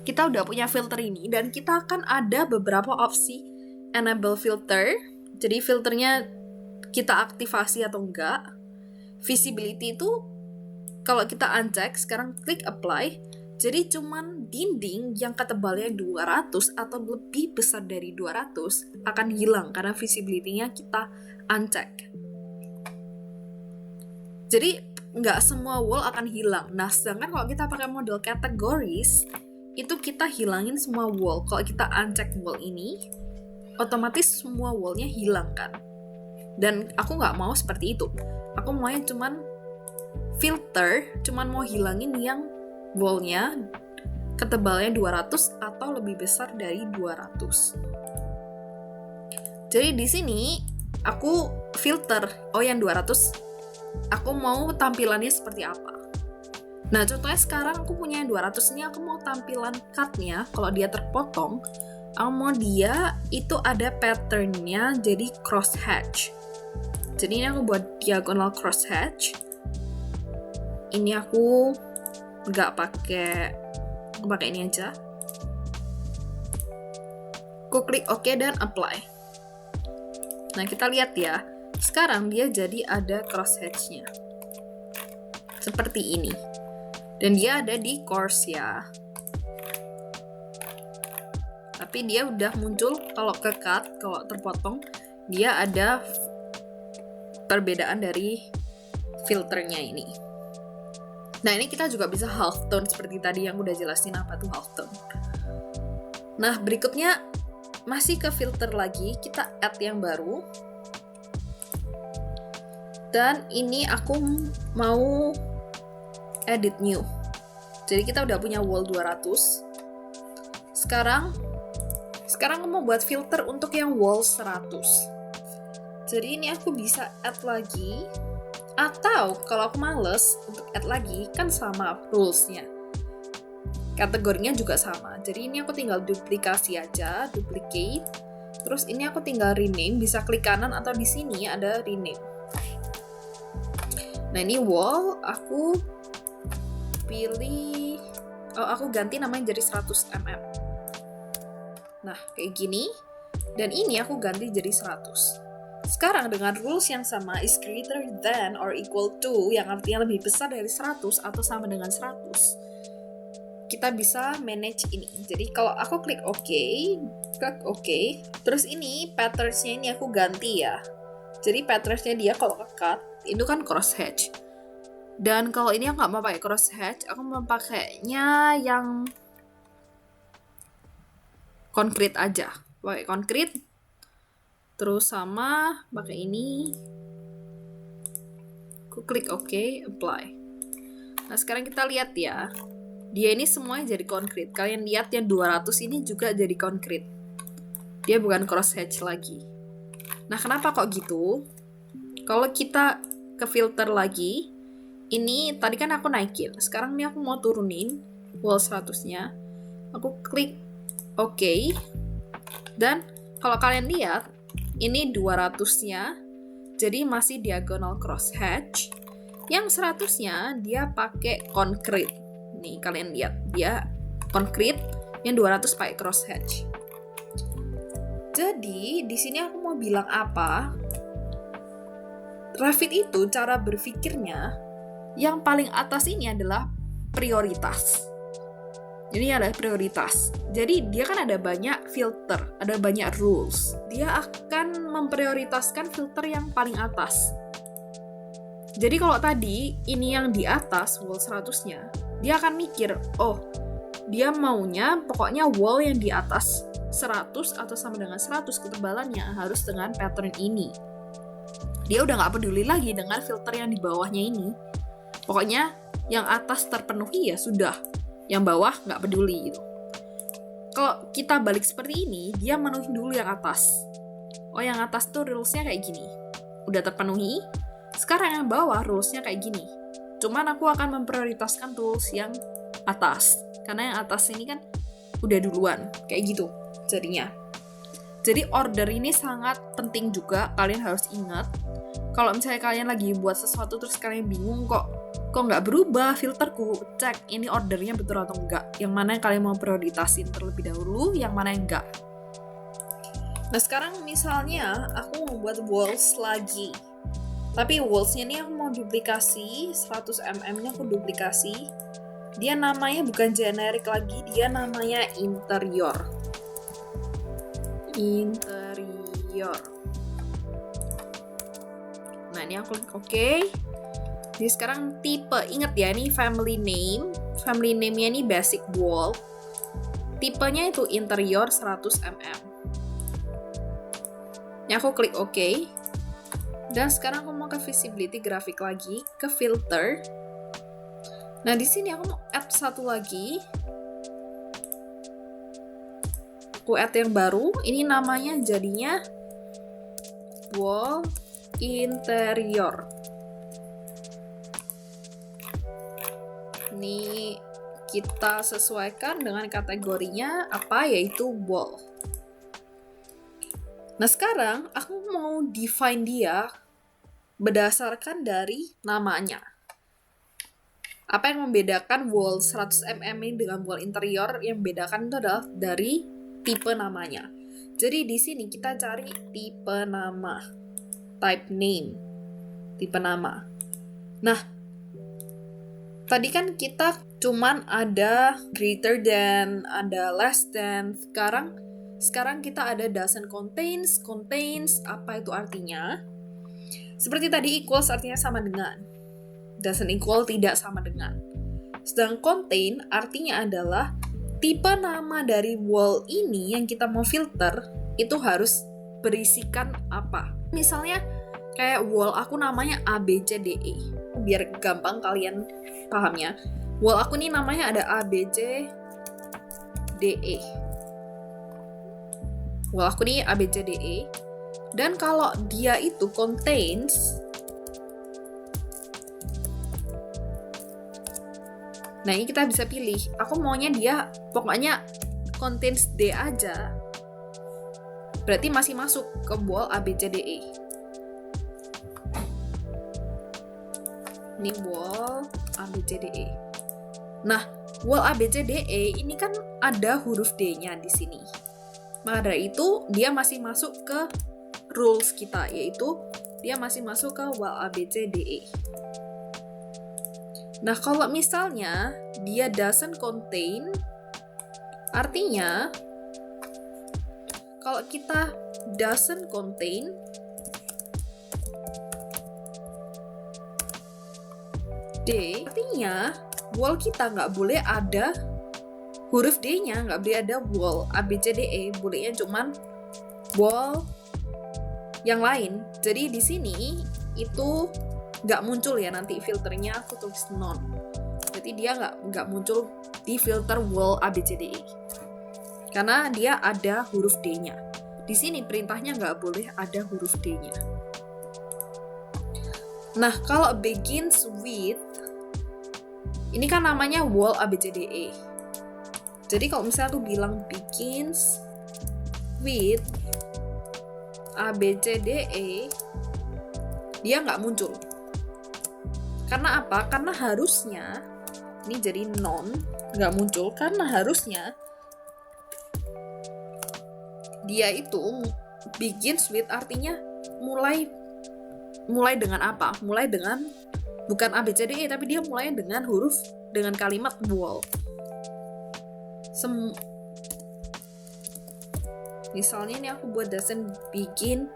kita udah punya filter ini, dan kita akan ada beberapa opsi enable filter. Jadi filternya kita aktifasi atau enggak. Visibility itu kalau kita uncheck, sekarang klik apply, jadi cuman dinding yang ketebalnya 200 atau lebih besar dari 200 akan hilang karena visibility-nya kita uncheck. Jadi nggak semua wall akan hilang. Nah, sedangkan kalau kita pakai model categories, itu kita hilangin semua wall. Kalau kita uncheck wall ini, otomatis semua wall-nya hilang kan. Dan aku nggak mau seperti itu. Aku maunya cuman filter, cuman mau hilangin yang wall-nya ketebalnya 200 atau lebih besar dari 200. Jadi di sini aku filter, yang 200, aku mau tampilannya seperti apa. Nah, contohnya sekarang aku punya yang 200 ini, aku mau tampilan cut-nya, kalau dia terpotong, aku mau dia itu ada pattern-nya jadi crosshatch. Jadi ini aku buat diagonal crosshatch. Ini aku nggak pakai ini aja. Aku klik OK dan apply. Nah, kita lihat ya. Sekarang dia jadi ada crosshatch-nya. Seperti ini. Dan dia ada di course ya. Tapi dia udah muncul kalau ke cut, kalau terpotong, dia ada perbedaan dari filternya ini. Nah, ini kita juga bisa half tone seperti tadi yang udah jelasin apa tuh half tone. Nah, berikutnya masih ke filter lagi, kita add yang baru. Dan ini aku mau edit new. Jadi kita udah punya wall 200. Sekarang aku mau buat filter untuk yang wall 100. Jadi ini aku bisa add lagi. Atau kalau aku males untuk add lagi, kan sama rules-nya. Kategorinya juga sama. Jadi ini aku tinggal duplikasi aja, duplicate. Terus ini aku tinggal rename, bisa klik kanan atau di sini ada rename. Nah, ini wall, aku pilih, aku ganti namanya jadi 100 mm. Nah, kayak gini. Dan ini aku ganti jadi 100. Sekarang dengan rules yang sama, is greater than or equal to, yang artinya lebih besar dari 100 atau sama dengan 100, kita bisa manage ini. Jadi kalau aku klik OK, terus ini patterns-nya ini aku ganti ya. Jadi patterns-nya dia kalau cut, itu kan crosshatch. Dan kalau ini aku nggak mau pakai crosshatch, aku mau pakainya yang concrete aja. Pakai concrete. Terus sama pakai ini. Aku klik OK, apply. Nah, sekarang kita lihat ya. Dia ini semuanya jadi concrete. Kalian lihat yang 200 ini juga jadi concrete. Dia bukan crosshatch lagi. Nah, kenapa kok gitu? Kalau kita ke filter lagi, ini tadi kan aku naikin. Sekarang ini aku mau turunin wall 100-nya. Aku klik OK. Dan kalau kalian lihat, ini 200-nya jadi masih diagonal crosshatch. Yang 100-nya dia pakai concrete. Nih, kalian lihat, dia concrete, yang 200 pakai crosshatch. Jadi, di sini aku mau bilang apa? Revit itu cara berpikirnya, yang paling atas ini adalah prioritas. Ini adalah prioritas. Jadi dia kan ada banyak filter, ada banyak rules. Dia akan memprioritaskan filter yang paling atas. Jadi kalau tadi ini yang di atas wall 100-nya, dia akan mikir, dia maunya pokoknya wall yang di atas 100 atau sama dengan 100 ketebalannya harus dengan pattern ini. Dia udah nggak peduli lagi dengan filter yang di bawahnya ini. Pokoknya yang atas terpenuhi ya sudah. Yang bawah nggak peduli gitu. Kalau kita balik seperti ini, dia menuhi dulu yang atas. Yang atas tuh rules-nya kayak gini. Udah terpenuhi. Sekarang yang bawah rules-nya kayak gini. Cuman aku akan memprioritaskan rules yang atas. Karena yang atas ini kan udah duluan. Kayak gitu jadinya. Jadi order ini sangat penting juga. Kalian harus ingat. Kalau misalnya kalian lagi buat sesuatu terus kalian bingung kok kok nggak berubah filterku, cek ini ordernya betul atau enggak, yang mana yang kalian mau prioritasin terlebih dahulu, yang mana yang enggak. Nah sekarang misalnya aku mau buat walls lagi, tapi wallsnya ini aku mau duplikasi 100 mm nya aku duplikasi, dia namanya bukan generik lagi, dia namanya interior. Nah ini aku klik OK. Jadi sekarang tipe, ingat ya, ini family name-nya ini basic wall. Tipenya itu interior 100 mm. Ini aku klik OK. Dan sekarang aku mau ke visibility grafik lagi, ke filter. Nah, di sini aku mau add satu lagi. Aku add yang baru, ini namanya jadinya wall interior. Ini kita sesuaikan dengan kategorinya apa, yaitu wall. Nah sekarang aku mau define dia berdasarkan dari namanya. Apa yang membedakan wall 100 mm ini dengan wall interior, yang membedakan itu adalah dari tipe namanya. Jadi di sini kita cari tipe nama, type name, tipe nama. Nah, tadi kan kita cuman ada greater than, ada less than. Sekarang kita ada doesn't contains, apa itu artinya? Seperti tadi equals artinya sama dengan. Doesn't equal tidak sama dengan. Sedang contain artinya adalah tipe nama dari wall ini yang kita mau filter itu harus berisikan apa. Misalnya kayak wall aku namanya ABCDE. Biar gampang kalian pahamnya. Wall aku nih namanya ada ABCDE. Wall aku nih ABCDE. Dan kalau dia itu contains, nah ini kita bisa pilih. Aku maunya dia pokoknya contains D aja. Berarti masih masuk ke wall ABCDE. Ini wall ABCDE. Nah, wall ABCDE ini kan ada huruf D-nya di sini. Maka dari itu dia masih masuk ke rules kita, yaitu dia masih masuk ke wall ABCDE. Nah, kalau misalnya dia doesn't contain, artinya kalau kita doesn't contain, D, artinya wall kita nggak boleh ada huruf D-nya, nggak boleh ada wall ABCDE, bolehnya cuman wall yang lain. Jadi di sini itu nggak muncul ya, nanti filternya aku tulis none. Berarti dia nggak muncul di filter wall ABCDE karena dia ada huruf D-nya. Di sini perintahnya nggak boleh ada huruf D-nya. Nah, kalau begins with, ini kan namanya wall ABCDE. Jadi kalau misalnya tuh bilang begins with ABCDE, dia nggak muncul. Karena apa? Karena harusnya, ini jadi non, nggak muncul, karena harusnya dia itu begins with artinya mulai dengan apa? Mulai dengan bukan ABCDE, tapi dia mulai dengan huruf, dengan kalimat wall. Misalnya ini aku buat doesn't begin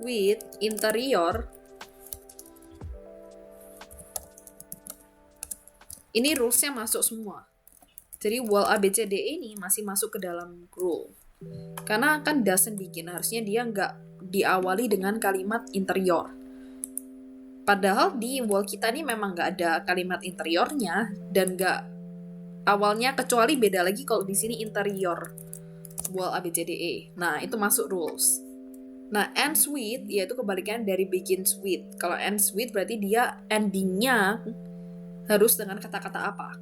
with interior. Ini rules-nya masuk semua. Jadi wall ABCDE ini masih masuk ke dalam rule. Karena kan doesn't begin, harusnya dia nggak diawali dengan kalimat interior. Padahal di wall kita ini memang nggak ada kalimat interiornya dan nggak awalnya, kecuali beda lagi kalau di sini interior wall ABCDE. Nah, itu masuk rules. Nah, ends with yaitu kebalikan dari begins with. Kalau ends with berarti dia endingnya harus dengan kata-kata apa?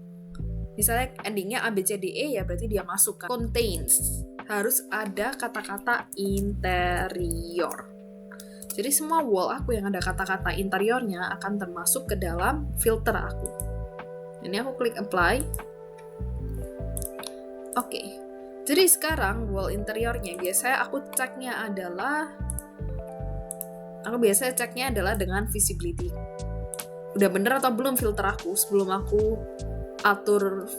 Misalnya endingnya ABCDE ya berarti dia masuk kan. Contains harus ada kata-kata interior. Jadi semua wall aku yang ada kata-kata interiornya akan termasuk ke dalam filter aku. Ini aku klik apply. Oke. Jadi sekarang wall interiornya biasanya aku ceknya adalah dengan visibility. Udah bener atau belum filter aku sebelum aku atur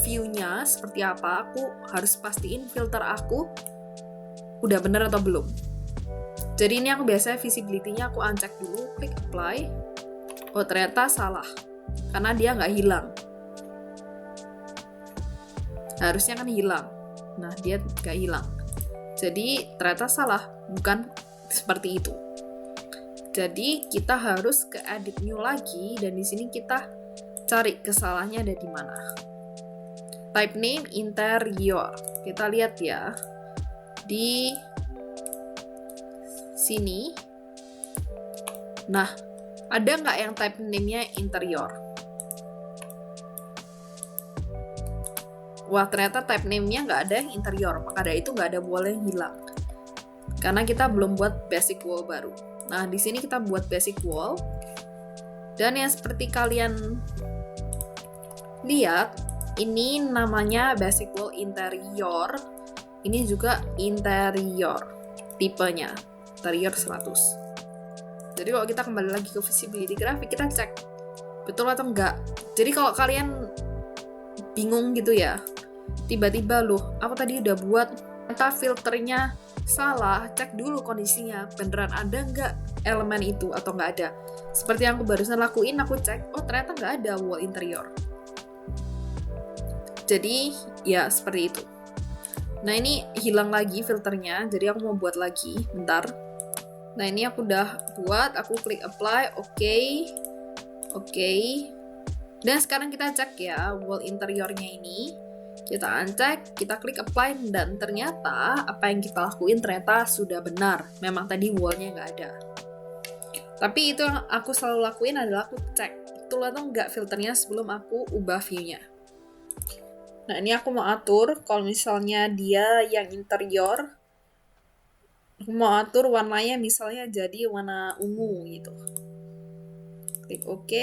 view-nya seperti apa, aku harus pastiin filter aku udah bener atau belum. Jadi ini aku biasanya visibility-nya aku uncheck dulu, klik apply. Oh ternyata salah, karena dia nggak hilang. Harusnya kan hilang. Nah dia nggak hilang. Jadi ternyata salah, bukan seperti itu. Jadi kita harus ke edit new lagi, dan di sini kita cari kesalahannya ada di mana. Type name interior. Kita lihat ya di sini. Nah, ada nggak yang type name-nya interior? Wah, ternyata type name-nya nggak ada yang interior. Maka dari itu nggak ada wall yang hilang. Karena kita belum buat basic wall baru. Nah, di sini kita buat basic wall. Dan yang seperti kalian lihat, ini namanya basic wall interior. Ini juga interior. Tipenya. Interior 100. Jadi kalau kita kembali lagi ke visibility graphic, kita cek betul atau enggak. Jadi kalau kalian bingung gitu ya, tiba-tiba loh, aku tadi udah buat ternyata filternya salah, cek dulu kondisinya, beneran ada nggak elemen itu atau nggak ada. Seperti yang aku barusan lakuin, aku cek, oh ternyata nggak ada wall interior. Jadi ya seperti itu. Nah ini hilang lagi filternya, jadi aku mau buat lagi, bentar. Nah ini aku udah buat, aku klik apply, oke. Dan sekarang kita cek ya wall interiornya ini, kita uncheck, kita klik apply, dan ternyata apa yang kita lakuin ternyata sudah benar. Memang tadi wallnya nggak ada. Tapi itu yang aku selalu lakuin adalah aku cek betul atau nggak filternya sebelum aku ubah view-nya. Nah ini aku mau atur, kalau misalnya dia yang interior, aku mau atur warnanya misalnya jadi warna ungu gitu. Klik OK,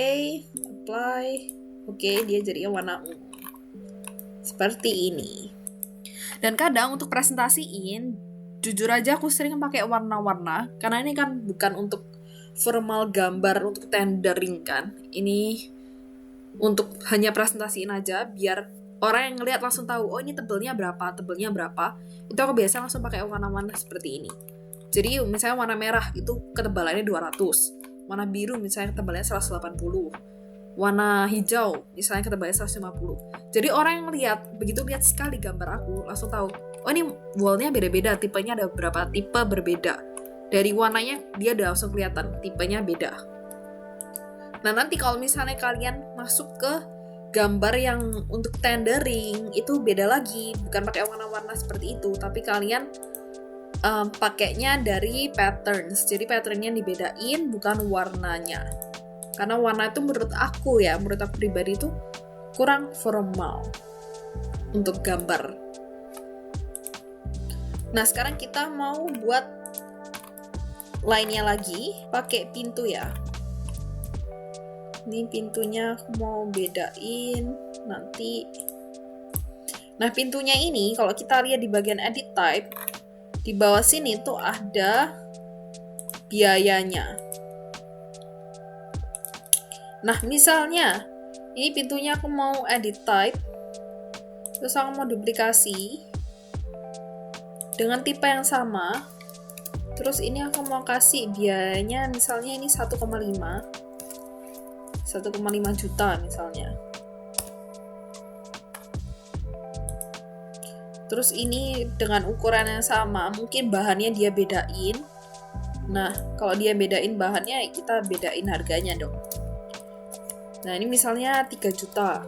apply, oke, dia jadinya warna ungu. Seperti ini. Dan kadang untuk presentasiin, jujur aja aku sering pakai warna-warna, karena ini kan bukan untuk formal gambar, untuk tendering kan. Ini untuk hanya presentasiin aja, biar orang yang ngeliat langsung tahu, oh ini tebelnya berapa. Itu aku biasa langsung pakai warna-warna seperti ini. Jadi misalnya warna merah itu ketebalannya 200, warna biru misalnya ketebalannya 180, warna hijau misalnya ketebalannya 150. Jadi orang yang begitu lihat sekali gambar aku langsung tahu, oh ini wallnya beda-beda, tipenya ada beberapa tipe berbeda. Dari warnanya dia udah langsung kelihatan tipenya beda. Nah nanti kalau misalnya kalian masuk ke gambar yang untuk tendering, itu beda lagi, bukan pakai warna-warna seperti itu, tapi kalian pakainya dari patterns. Jadi patternnya dibedain, bukan warnanya. Karena warna itu menurut aku pribadi itu kurang formal untuk gambar. Nah sekarang kita mau buat lainnya lagi, pakai pintu ya. Ini pintunya aku mau bedain nanti. Nah pintunya ini kalau kita lihat di bagian edit type, di bawah sini tuh ada biayanya. Nah misalnya ini pintunya aku mau edit type, terus aku mau duplikasi dengan tipe yang sama, terus ini aku mau kasih biayanya misalnya ini 1,5 juta misalnya. Terus ini dengan ukuran yang sama, mungkin bahannya dia bedain. Nah, kalau dia bedain bahannya, kita bedain harganya dong. Nah, ini misalnya 3 juta.